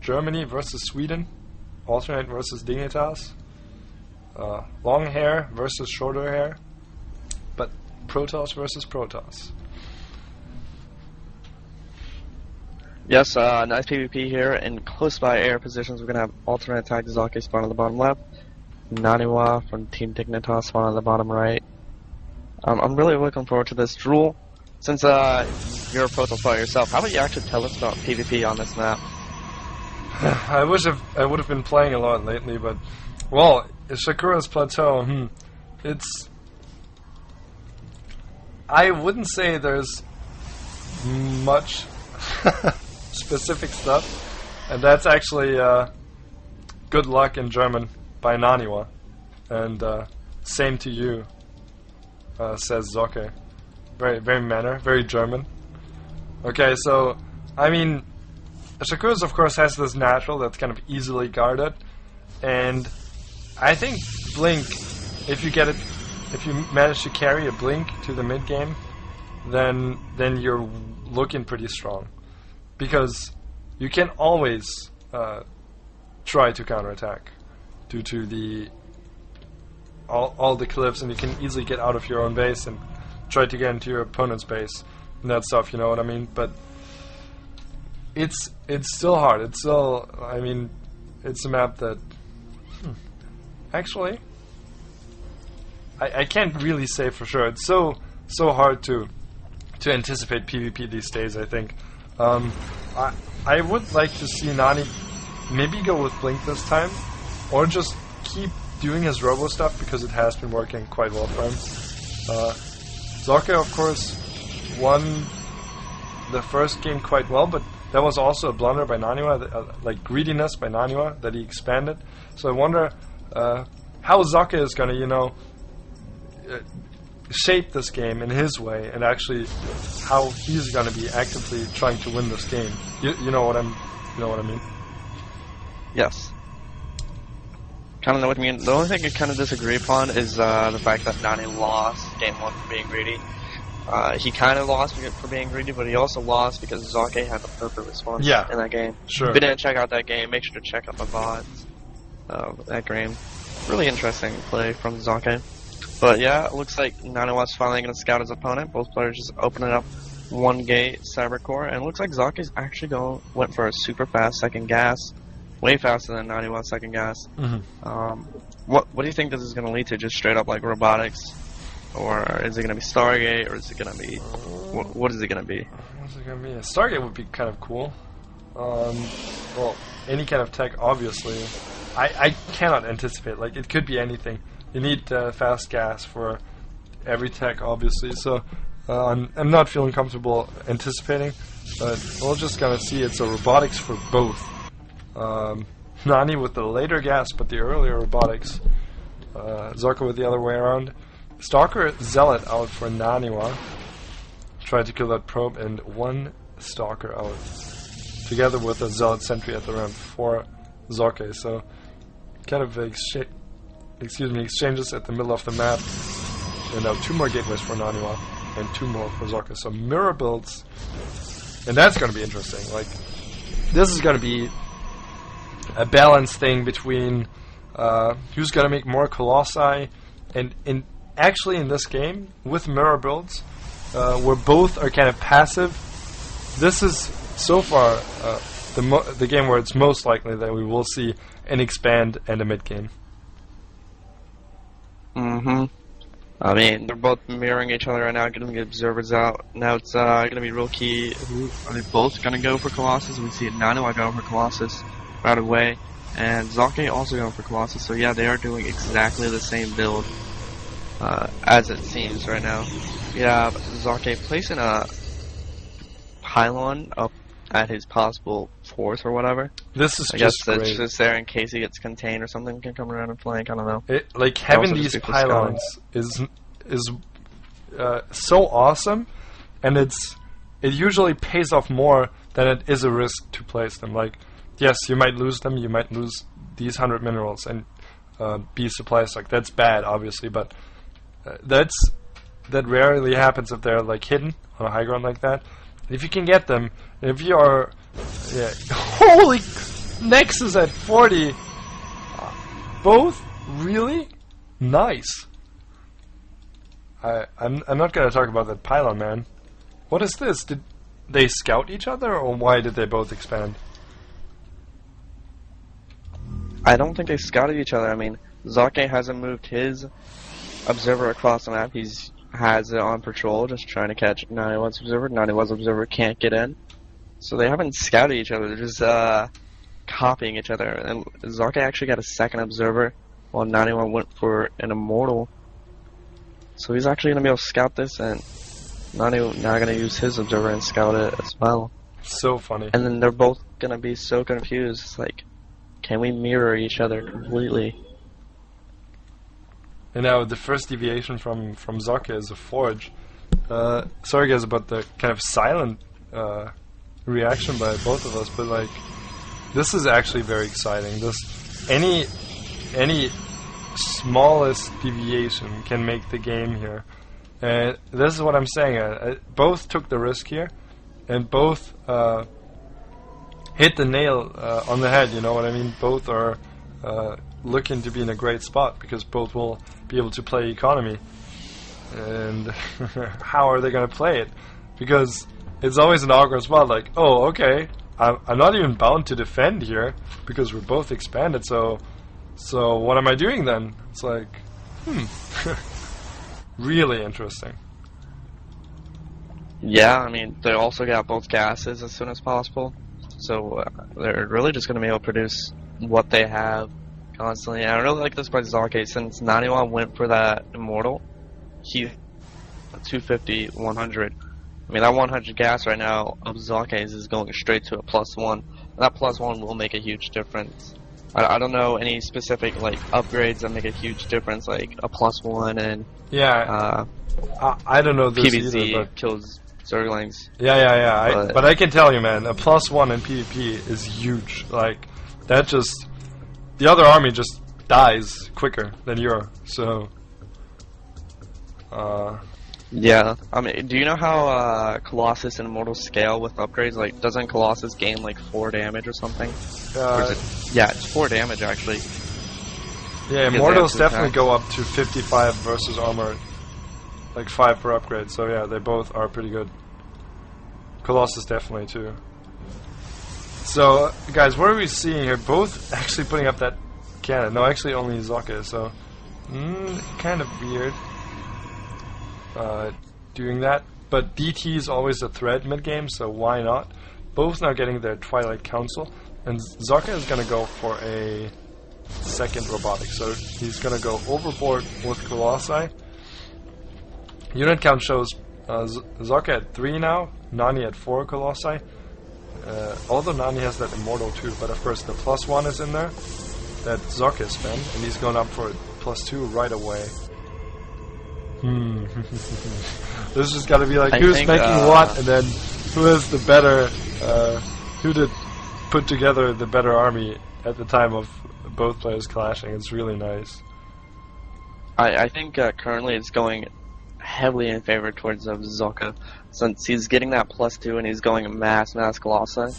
Germany versus Sweden, alternate versus Dignitas, long hair versus shorter hair, but Protoss versus Protoss. Yes, nice PvP here. In close by air positions, we're going to have alternate attack Zake spawn on the bottom left, Naniwa from Team Dignitas spawn on the bottom right. I'm really looking forward to this duel. Since you're a Protoss player yourself, how about you actually tell us about PvP on this map? I would have been playing a lot lately, but well, Shakuras Plateau. It's, I wouldn't say there's much specific stuff, and that's actually good luck in German by Naniwa, and same to you, says Zocke. Very manner, very German. Okay, so I mean, Shakuras of course has this natural that's kind of easily guarded, and I think Blink, if you manage to carry a Blink to the mid game, then you're looking pretty strong, because you can always try to counterattack due to the all the cliffs, and you can easily get out of your own base and try to get into your opponent's base and that stuff, you know what I mean? But it's still hard. It's still, I mean, it's a map that actually I can't really say for sure. It's so hard to anticipate PvP these days, I think. I would like to see Nani maybe go with Blink this time, or just keep doing his robo stuff, because it has been working quite well for him. Zocke, of course, won the first game quite well, but that was also a blunder by Naniwa, like greediness by Naniwa, that he expanded. So I wonder how Zocke is going to, you know, shape this game in his way, and actually how he's going to be actively trying to win this game. You know what I mean? Yes. Kind of know what you mean. The only thing I kind of disagree upon is the fact that Nani lost game 1 for being greedy. He kind of lost for being greedy, but he also lost because Zocke had the perfect response in that game. Sure. If you didn't check out that game, make sure to check out the VODs. That game. Really interesting play from Zocke. But yeah, it looks like Naniwa's finally going to scout his opponent. Both players just opening up one gate Cybercore, and it looks like Zocke's actually went for a super fast second gas. Way faster than 91 second gas. What do you think this is going to lead to? Just straight up like robotics, or is it going to be Stargate, or is it going to be what is it going to be? What's it going to be? A Stargate would be kind of cool. Well, any kind of tech, obviously. I cannot anticipate. Like, it could be anything. You need fast gas for every tech, obviously. So I'm not feeling comfortable anticipating, but we're just gonna see. It's a robotics for both. Nani with the later gas, but the earlier robotics. Zocke with the other way around. Stalker Zealot out for Naniwa. Tried to kill that probe, and one Stalker out. Together with a Zealot sentry at the ramp for Zocke. So, kind of exchanges at the middle of the map. And now 2 more gateways for Naniwa, and 2 more for Zocke. So mirror builds, and that's going to be interesting. Like, this is going to be a balance thing between who's going to make more Colossi, and actually in this game with mirror builds, where both are kind of passive. This is so far the game where it's most likely that we will see an expand and a mid game. I mean, they're both mirroring each other right now, getting the observers out. Now it's going to be real key. Are they both going to go for Colossus? We see Naniwa go for Colossus right away, and Zocke also going for Colossus. So yeah, they are doing exactly the same build as it seems right now. Yeah, Zocke placing a pylon up at his possible fourth or whatever. This is I guess that's just there in case he gets contained or something, can come around and flank. I don't know. Like having these pylons is so awesome, and it usually pays off more than it is a risk to place them. Like, yes, you might lose them, you might lose these 100 minerals and B supply stock. That's bad, obviously, but that rarely happens if they're like hidden on a high ground like that. If you can get them, if you are Yeah. Holy Nexus at 40. Both really nice. I'm not gonna talk about that pylon, man. What is this? Did they scout each other, or why did they both expand? I don't think they scouted each other. I mean, Zocke hasn't moved his observer across the map. He's has it on patrol, just trying to catch Naniwa's observer. Naniwa's observer can't get in. So they haven't scouted each other. They're just copying each other. And Zocke actually got a second observer, while Naniwa went for an immortal. So he's actually going to be able to scout this, and Naniwa now going to use his observer and scout it as well. So funny. And then they're both going to be so confused. It's like, can we mirror each other completely? And now the first deviation from Zocke is a forge. Sorry guys about the kind of silent reaction by both of us, but like, this is actually very exciting. This any smallest deviation can make the game here, and this is what I'm saying. Both took the risk here, and both hit the nail on the head. You know what I mean? Both are looking to be in a great spot because both will be able to play economy. And how are they going to play it? Because it's always an awkward spot. Like, oh, okay, I'm not even bound to defend here because we're both expanded. So what am I doing then? It's like, really interesting. Yeah, I mean, they also got both gases as soon as possible. So they're really just going to be able to produce what they have constantly. And I really like this by Zocke, since Naniwa went for that immortal. He 250, 100. I mean, that 100 gas right now of Zocke's is going straight to a +1. And that +1 will make a huge difference. I don't know any specific like upgrades that make a huge difference, like a +1 and yeah. I don't know this PvZ either, but kills Zerglings. Yeah. But I can tell you, man, a +1 in PvP is huge. Like, that just, the other army just dies quicker than your. So. Yeah, I mean, do you know how Colossus and Immortal scale with upgrades? Like, doesn't Colossus gain like 4 damage or something? Or is it, yeah, it's 4 damage actually. Yeah, Immortals definitely go up to 55 versus armor, like 5 per upgrade. So yeah, they both are pretty good. Colossus definitely too. So guys, what are we seeing here? Both actually putting up that cannon. No, actually only Zocke. So kind of weird. Doing that, but DT is always a threat mid-game, so why not? Both now getting their Twilight Council, and Zocke is going to go for a second robotic, so he's going to go overboard with Colossi. Unit count shows Zocke at 3 now, Nani at 4 Colossi, although Nani has that Immortal too, but of course the +1 is in there that Zocke spent, and he's going up for +2 right away. This has got to be like, who's making what, and then who is the better, who did put together the better army at the time of both players clashing. It's really nice. I think currently it's going heavily in favor towards Zocke, since he's getting that +2 and he's going mass Colossi,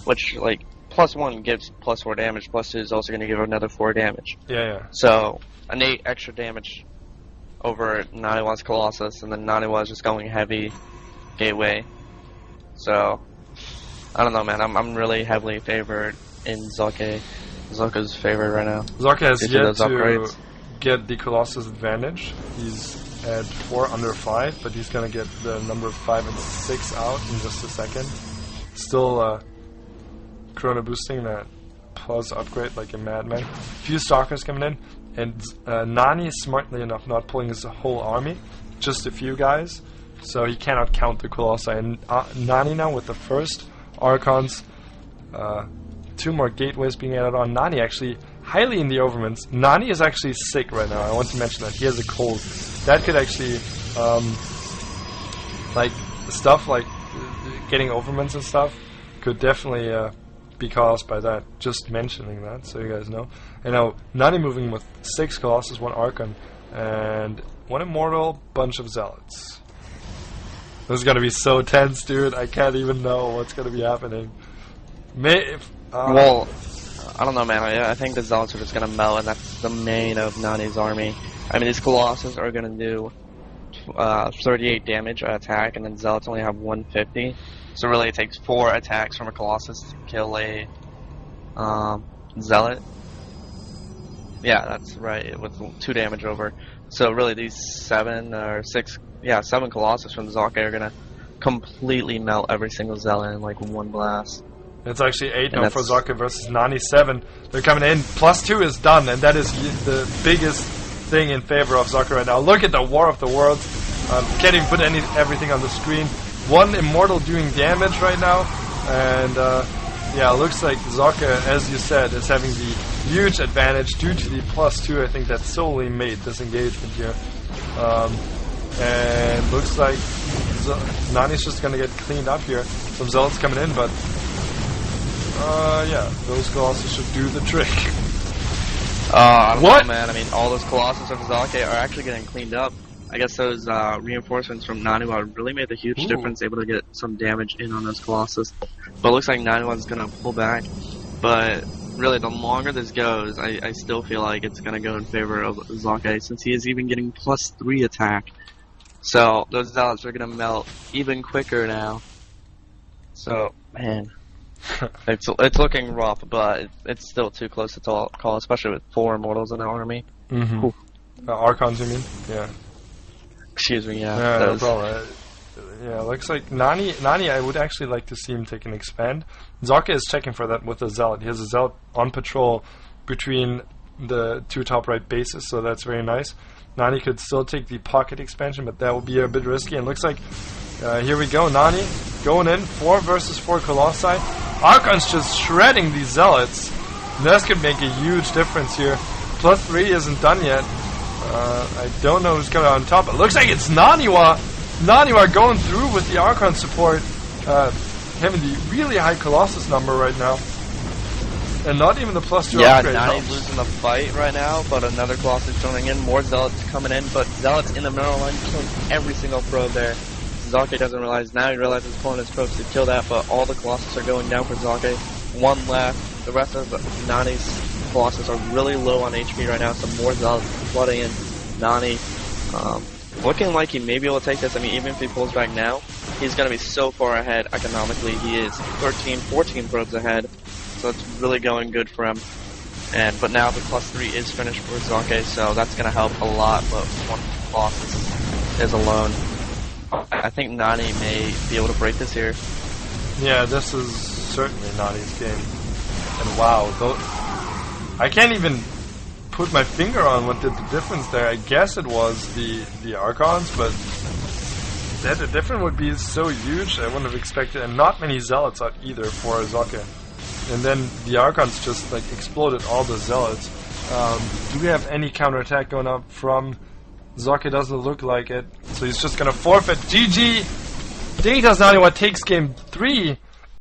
which, like, +1 gives +4 damage, +2 is also going to give another 4 damage. Yeah. So, an 8 extra damage over Naniwa's Colossus, and then Naniwa's just going heavy gateway. So, I don't know, man. I'm really heavily favored in Zocke. Zocke's favored right now. Zocke has yet to get the Colossus advantage. He's at 4 under 5, but he's gonna get the number 5 and 6 out in just a second. Still chrono boosting that plus upgrade like a madman. Few stalkers coming in. And Nani is smartly enough not pulling his whole army, just a few guys, so he cannot count the Colossi. And Nani now with the first Archons, 2 more gateways being added on. Nani actually highly in the overmans. Nani is actually sick right now. I want to mention that. He has a cold. That could actually, like, stuff like getting overmans and stuff could definitely be caused by that. Just mentioning that, so you guys know. And now Nani moving with 6 Colossus, 1 Archon, and 1 Immortal, bunch of Zealots. This is gonna be so tense, dude. I can't even know what's gonna be happening. Well, I don't know, man. I think the Zealots are just gonna melt, and that's the main of Nani's army. I mean, these Colossus are gonna do 38 damage attack, and then Zealots only have 150. So really, it takes 4 attacks from a Colossus to kill a Zealot. Yeah, that's right, with 2 damage over. So really, these 7 Colossus from Zocke are gonna completely melt every single Zealot in like one blast. It's actually 8 now for Zocke versus Nani 7. They're coming in. +2 is done, and that is the biggest thing in favor of Zocke right now. Look at the War of the Worlds. Can't even put everything on the screen. 1 Immortal doing damage right now, and yeah, it looks like Zocke, as you said, is having the huge advantage due to the +2. I think that solely made this engagement here. And looks like Nani's just gonna get cleaned up here. Some Zealots coming in, but yeah, those Colossus should do the trick. I don't know, man. I mean, all those Colossus of Zocke are actually getting cleaned up. I guess those reinforcements from Naniwa really made a huge difference, able to get some damage in on those Colossus. But it looks like Naniwa's going to pull back. But really, the longer this goes, I still feel like it's going to go in favor of Zocke, since he is even getting +3 attack. So those Zealots are going to melt even quicker now. So, man, it's looking rough, but it's still too close to call, especially with 4 Immortals in the army. Archons, you mean? Yeah. Excuse me, yeah. Yeah, no problem. Yeah, looks like Nani, I would actually like to see him take an expand. Zocke is checking for that with a Zealot. He has a Zealot on patrol between the 2 top right bases, so that's very nice. Nani could still take the pocket expansion, but that would be a bit risky. And looks like, here we go, Nani going in, 4 versus 4 Colossi. Archon's just shredding these Zealots. This could make a huge difference here. +3 isn't done yet. I don't know who's coming out on top. It looks like it's Naniwa. Naniwa going through with the Archon support, having the really high Colossus number right now. And not even the +2 upgrade. Yeah, Nani's losing the fight right now, but another Colossus joining in. More Zealots coming in, but Zealots in the middle line killing every single probe there. Zocke doesn't realize. Now he realizes his opponent's probes to kill that, but all the Colossus are going down for Zocke. 1 left. The rest of Nani's Colossus are really low on HP right now, so more Zealots flooding in. Nani looking like he may be able to take this. I mean, even if he pulls back now, he's going to be so far ahead economically. He is 13, 14 probes ahead, so it's really going good for him. But now the +3 is finished for Zocke, so that's going to help a lot, but 1 Colossus is alone. I think Nani may be able to break this here. Yeah, this is certainly Nani's game. And wow, I can't even put my finger on what did the difference there. I guess it was the Archons, but that the difference would be so huge, I wouldn't have expected. And not many Zealots out either for Zocke. And then the Archons just like exploded all the Zealots. Do we have any counterattack going up from Zocke? Doesn't look like it. So he's just gonna forfeit. GG! dignitasNaniwa takes game 3.